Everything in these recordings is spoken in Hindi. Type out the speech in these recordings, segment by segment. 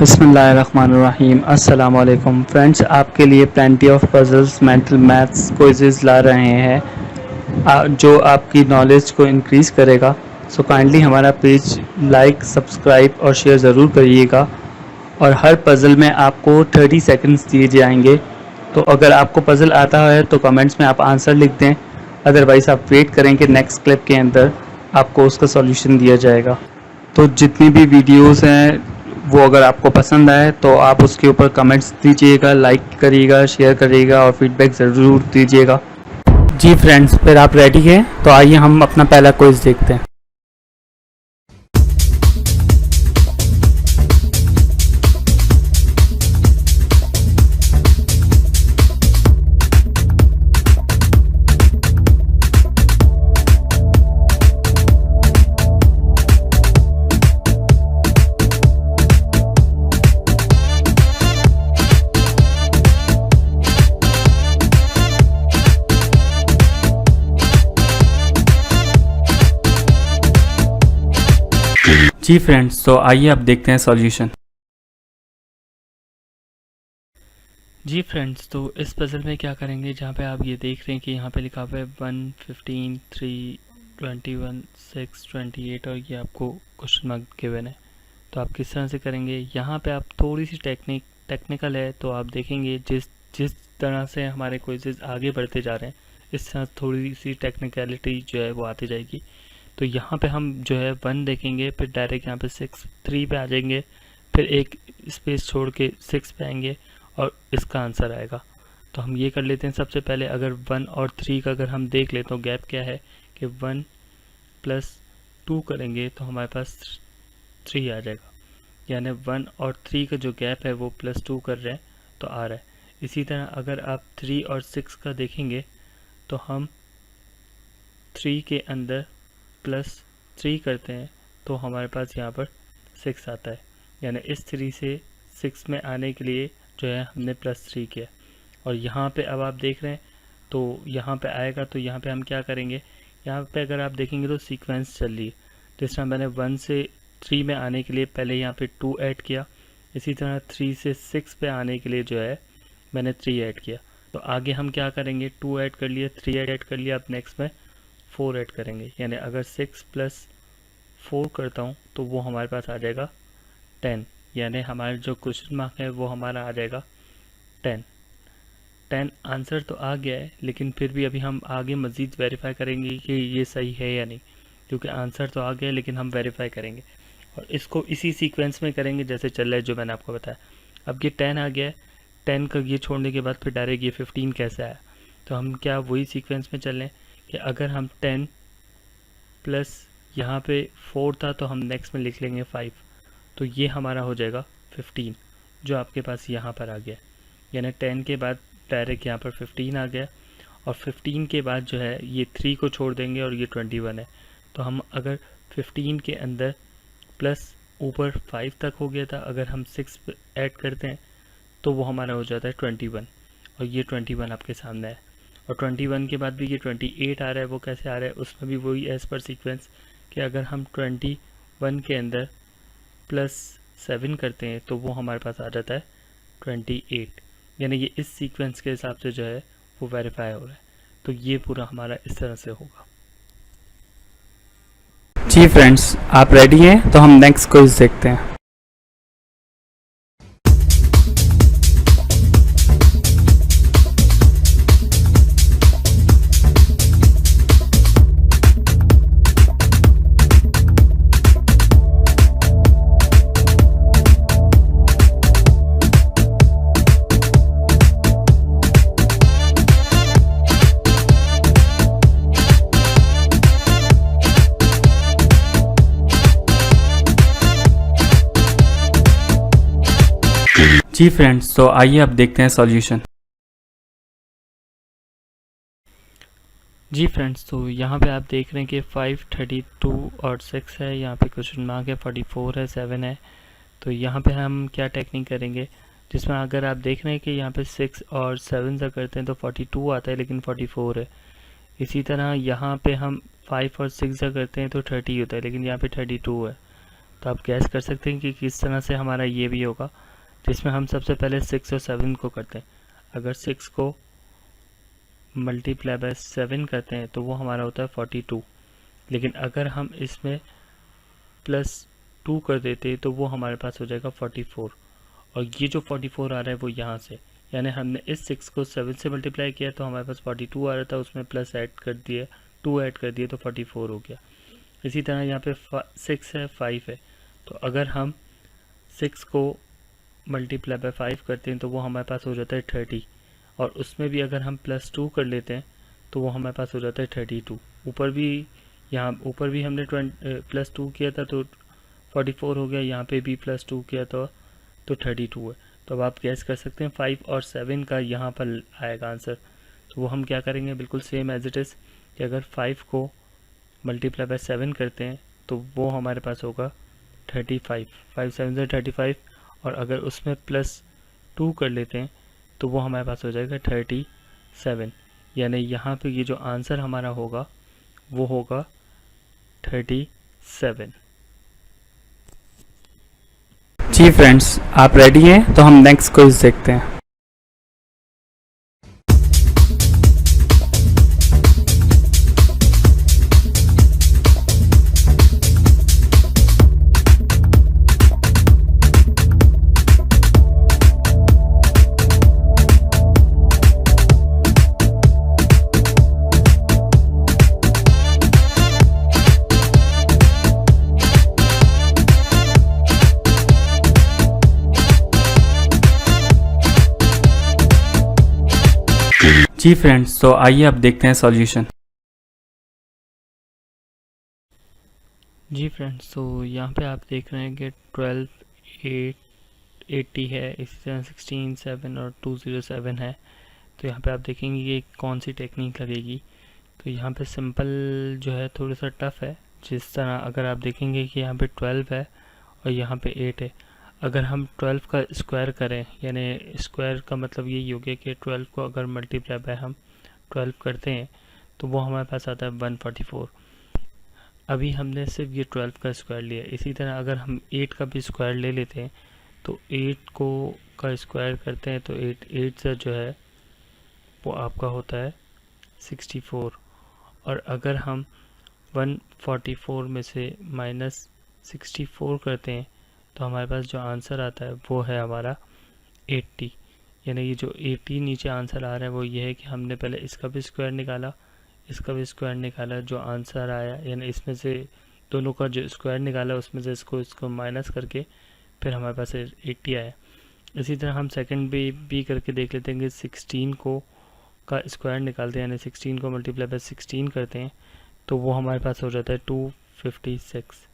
बिस्मिल्लाहिर्रहमानिर्रहीम। अस्सलाम वालेकुम फ्रेंड्स, आपके लिए plenty of puzzles mental maths quizzes ला रहे हैं जो आपकी नॉलेज को इंक्रीज़ करेगा। सो काइंडली हमारा पेज लाइक, सब्सक्राइब और शेयर ज़रूर करिएगा। और हर पज़ल में आपको 30 सेकंड्स दिए जाएंगे। तो अगर आपको पज़ल आता है तो कमेंट्स में आप आंसर लिख दें, अदरवाइज़ आप वेट करें कि नेक्स्ट क्लिप के अंदर आपको उसका सॉल्यूशन दिया जाएगा। तो जितनी भी वीडियोस हैं वो अगर आपको पसंद आए तो आप उसके ऊपर कमेंट्स दीजिएगा, लाइक करिएगा, शेयर करिएगा और फीडबैक ज़रूर दीजिएगा। जी फ्रेंड्स, फिर आप रेडी हैं तो आइए हम अपना पहला क्विज़ देखते हैं। जी फ्रेंड्स, तो आइए अब देखते हैं सॉल्यूशन। जी फ्रेंड्स, तो इस पज़ल में क्या करेंगे, जहाँ पे आप ये देख रहे हैं कि यहाँ पे लिखा हुआ है 1, 15, 3, 21, 6, 28 और ये आपको क्वेश्चन मार्क गिवन है। तो आप किस तरह से करेंगे, यहाँ पे आप थोड़ी सी टेक्निकल है। तो आप देखेंगे जिस जिस तरह से हमारे क्विज़ेस आगे बढ़ते जा रहे हैं, इस तरह थोड़ी सी टेक्निकलिटी जो है वो आती जाएगी। तो यहाँ पे हम जो है 1 देखेंगे, फिर डायरेक्ट यहाँ पे 6, 3 पे आ जाएंगे, फिर एक स्पेस छोड़ के 6 पे आएंगे और इसका आंसर आएगा। तो हम ये कर लेते हैं। सबसे पहले अगर 1 और 3 का अगर हम देख लें तो गैप क्या है कि 1 + 2 करेंगे तो हमारे पास 3 आ जाएगा। यानी 1 और 3 का जो गैप है वो +2 कर रहे हैं तो आ रहा है। इसी तरह अगर आप 3 और 6 का देखेंगे तो हम 3 के अंदर +3 करते हैं तो हमारे पास यहाँ पर 6 आता है। यानी इस 3 से 6 में आने के लिए जो है हमने +3 किया। और यहाँ पे अब आप देख रहे हैं तो यहाँ पे आएगा। तो यहाँ पे हम क्या करेंगे, यहाँ पे अगर आप देखेंगे तो सीक्वेंस चल रही है। जिस तरह मैंने 1 से 3 में आने के लिए पहले यहाँ पे 2 ऐड किया, इसी तरह 3 से 6 पे आने के लिए जो है मैंने 3 ऐड किया। तो आगे हम क्या करेंगे, 2 ऐड कर लिया, 3 ऐड कर लिया, अब नेक्स्ट में 4 ऐड करेंगे। यानी अगर 6 + 4 करता हूँ तो वो हमारे पास आ जाएगा 10। यानी हमारा जो क्वेश्चन मार्क है वो हमारा आ जाएगा 10 आंसर तो आ गया है, लेकिन फिर भी अभी हम आगे मज़ीद वेरीफाई करेंगे कि ये सही है या नहीं, क्योंकि आंसर तो आ गया है लेकिन हम वेरीफाई करेंगे और इसको इसी सीक्वेंस में करेंगे जैसे चल रहा है जो मैंने आपको बताया। अब ये 10 आ गया है, 10 का ये छोड़ने के बाद फिर डायरेक्ट ये 15 कैसे आया। तो हम क्या वही सीक्वेंस में चल रहे हैं कि अगर हम 10 प्लस यहाँ पे 4 था तो हम नेक्स्ट में लिख लेंगे 5, तो ये हमारा हो जाएगा 15 जो आपके पास यहाँ पर आ गया। यानी 10 के बाद डायरेक्ट यहाँ पर 15 आ गया और 15 के बाद जो है ये 3 को छोड़ देंगे और ये 21 है। तो हम अगर 15 के अंदर प्लस ऊपर 5 तक हो गया था, अगर हम 6 ऐड करते हैं तो वो हमारा हो जाता है 21 और ये 21 आपके सामने है। और 21 के बाद भी ये 28 आ रहा है। वो कैसे आ रहा है, उसमें भी वही एज़ पर सीक्वेंस कि अगर हम 21 के अंदर +7 करते हैं तो वो हमारे पास आ जाता है 28। यानी ये इस सीक्वेंस के हिसाब से जो है वो वेरीफाई हो रहा है। तो ये पूरा हमारा इस तरह से होगा। जी फ्रेंड्स, आप रेडी हैं तो हम नेक्स्ट क्विज देखते हैं। जी फ्रेंड्स, तो आइए अब देखते हैं सॉल्यूशन। जी फ्रेंड्स, तो यहाँ पे आप देख रहे हैं कि 5, 32 और 6 है। यहाँ पे क्वेश्चन मार्क है, 44 है, 7 है। तो यहाँ पे हम क्या टेक्निक करेंगे, जिसमें अगर आप देख रहे हैं कि यहाँ पे 6 और 7 से करते हैं तो 42 आता है लेकिन 44 है। इसी तरह यहाँ पे हम 5 और 6 से करते हैं तो 30 होता है लेकिन यहाँ पे 32 है। तो आप गैस कर सकते हैं कि किस तरह से हमारा ये भी होगा, जिसमें हम सबसे पहले 6 और 7 को करते हैं। अगर 6 को मल्टीप्लाई बाय 7 करते हैं तो वो हमारा होता है 42, लेकिन अगर हम इसमें +2 कर देते तो वो हमारे पास हो जाएगा 44, और ये जो 44 आ रहा है वो यहाँ से, यानी हमने इस 6 को 7 से मल्टीप्लाई किया तो हमारे पास 42 आ रहा था, उसमें प्लस ऐड कर दिए, 2 ऐड कर दिए तो 44 हो गया। इसी तरह यहाँ पे 6 है, 5 है, तो अगर हम 6 को मल्टीप्लाई बाय 5 करते हैं तो वो हमारे पास हो जाता है 30, और उसमें भी अगर हम +2 कर लेते हैं तो वो हमारे पास हो जाता है 32। ऊपर भी, यहाँ ऊपर भी हमने +2 किया था तो 44 हो गया, यहाँ पे भी +2 किया था तो 32 है। तो अब आप गैस कर सकते हैं 5 और 7 का यहाँ पर आएगा आंसर। तो वो हम क्या करेंगे, बिल्कुल सेम एज इट इज़, कि अगर 5 को मल्टीप्लाई बाय 7 करते हैं तो वो हमारे पास होगा 35, 5 7 से 35, और अगर उसमें +2 कर लेते हैं तो वो हमारे पास हो जाएगा 37, यानी यहाँ पे ये जो आंसर हमारा होगा वो होगा 37। जी फ्रेंड्स, आप रेडी हैं तो हम नेक्स्ट क्विज देखते हैं। जी फ्रेंड्स, तो आइए अब देखते हैं सॉल्यूशन। जी फ्रेंड्स, तो यहाँ पे आप देख रहे हैं कि 12, 8, 80 है, इसी तरह 16, 7 और 207 है। तो यहाँ पे आप देखेंगे कि कौन सी टेक्निक लगेगी। तो यहाँ पे सिंपल जो है थोड़ा सा टफ है। जिस तरह अगर आप देखेंगे कि यहाँ पे 12 है और यहाँ पे 8 है, अगर हम 12 का स्क्वायर करें, यानी स्क्वायर का मतलब यही हो गया कि 12 को अगर मल्टीप्लाई बाय हम 12 करते हैं तो वो हमारे पास आता है 144। अभी हमने सिर्फ ये 12 का स्क्वायर लिया। इसी तरह अगर हम 8 का भी स्क्वायर ले लेते हैं तो 8 को का स्क्वायर करते हैं तो 8 से जो है वो आपका होता है 64, और अगर हम 144 में से -64 करते हैं तो हमारे पास जो आंसर आता है वो है हमारा 80। यानी ये जो 80 नीचे आंसर आ रहा है वो ये है कि हमने पहले इसका भी स्क्वायर निकाला, इसका भी स्क्वायर निकाला, जो आंसर आया यानी इसमें से दोनों का जो स्क्वायर निकाला उसमें से इसको माइनस करके फिर हमारे पास 80 आया। इसी तरह हम सेकंड भी करके देख लेते हैं कि 16 को का स्क्वायर निकालते हैं, यानी 16 को मल्टीप्लाई बाय 16 करते हैं तो वो हमारे पास हो जाता है 256।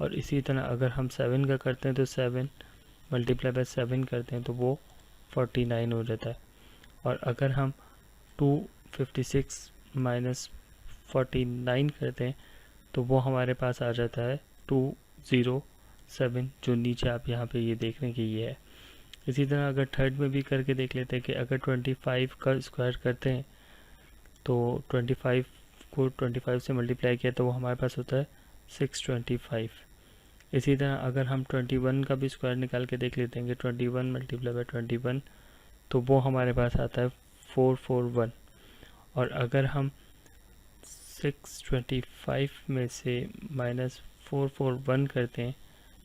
और इसी तरह अगर हम 7 का करते हैं तो 7 मल्टीप्लाई बाय 7 करते हैं तो वो 49 हो जाता है। और अगर हम 256 माइनस 49 करते हैं तो वो हमारे पास आ जाता है 207, जो नीचे आप यहाँ पे ये देख रहे हैं कि ये है। इसी तरह अगर थर्ड में भी करके देख लेते हैं कि अगर 25 का स्क्वायर करते हैं तो 25 को 25 से मल्टीप्लाई किया तो वो हमारे पास होता है 625। इसी तरह अगर हम 21 का भी स्क्वायर निकाल के देख लेते हैं कि 21 मल्टीप्लाई बाय 21 तो वो हमारे पास आता है 441। और अगर हम 625 में से -441 करते हैं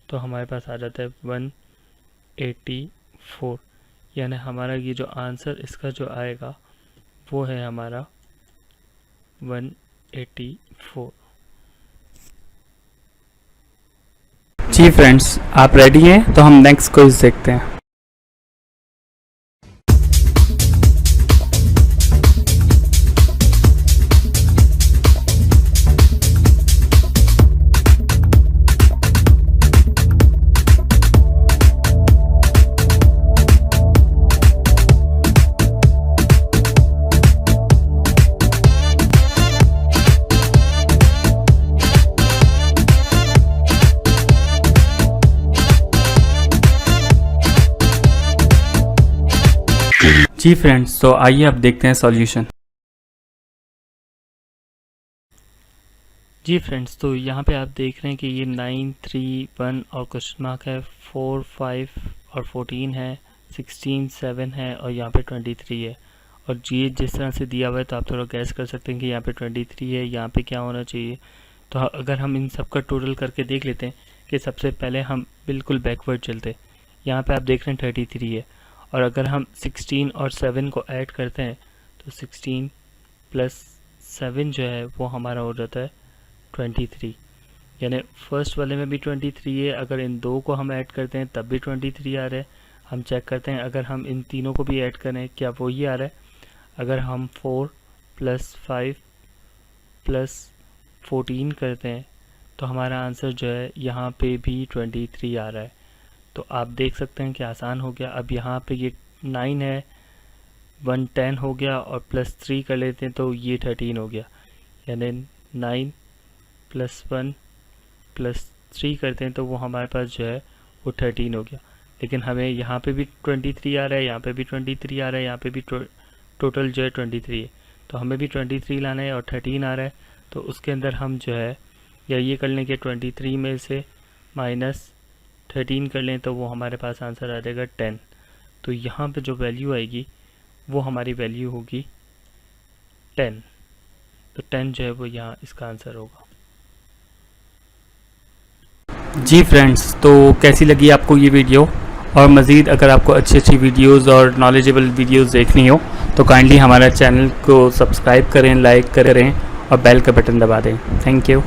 तो हमारे पास आ जाता है 184, यानी हमारा ये जो आंसर इसका जो आएगा वो है हमारा 184। जी फ्रेंड्स, आप रेडी हैं तो हम नेक्स्ट क्विज देखते हैं। जी फ्रेंड्स, तो आइए अब देखते हैं सॉल्यूशन। जी फ्रेंड्स, तो यहाँ पे आप देख रहे हैं कि ये 9, 3, 1 और क्वेश्चन मार्क है, 4, 5 और 14 है, 16, 7 है और यहाँ पे 23 है। और जी जिस तरह से दिया हुआ है तो आप थोड़ा गैस कर सकते हैं कि यहाँ पे 23 है, यहाँ पे क्या होना चाहिए। तो अगर हम इन सब का टोटल करके देख लेते हैं कि सबसे पहले हम बिल्कुल बैकवर्ड चलते, यहाँ पे आप देख रहे हैं 33 है, और अगर हम 16 और 7 को ऐड करते हैं तो 16 प्लस 7 जो है वो हमारा हो जाता है 23। यानी फर्स्ट वाले में भी 23 है, अगर इन दो को हम ऐड करते हैं तब भी 23 आ रहा है। हम चेक करते हैं अगर हम इन तीनों को भी ऐड करें क्या वो ही आ रहा है। अगर हम 4 प्लस 5 प्लस 14 करते हैं तो हमारा आंसर जो है यहाँ पे भी 23 आ रहा है। तो आप देख सकते हैं कि आसान हो गया। अब यहाँ पे ये 9 है, 1 10 हो गया और प्लस 3 कर लेते हैं तो ये 13 हो गया। यानी 9 प्लस 1 प्लस 3 करते हैं तो वो हमारे पास जो है वो 13 हो गया। लेकिन हमें यहाँ पे भी 23 आ रहा है, यहाँ पे भी 23 आ रहा है, यहाँ पे भी टोटल जो है 23 है। तो हमें भी 23 लाना है और 13 आ रहा है। तो उसके अंदर हम जो है या ये कर लें कि 23 में से माइनस 13 कर लें तो वो हमारे पास आंसर आ जाएगा 10। तो यहाँ पे जो वैल्यू आएगी वो हमारी वैल्यू होगी 10। तो 10 जो है वो यहाँ इसका आंसर होगा। जी फ्रेंड्स, तो कैसी लगी आपको ये वीडियो? और मज़ीद अगर आपको अच्छी अच्छी वीडियोस और नॉलेजेबल वीडियोस देखनी हो तो काइंडली हमारा चैनल को सब्सक्राइब करें, लाइक करें और बेल का बटन दबा दें। Thank you.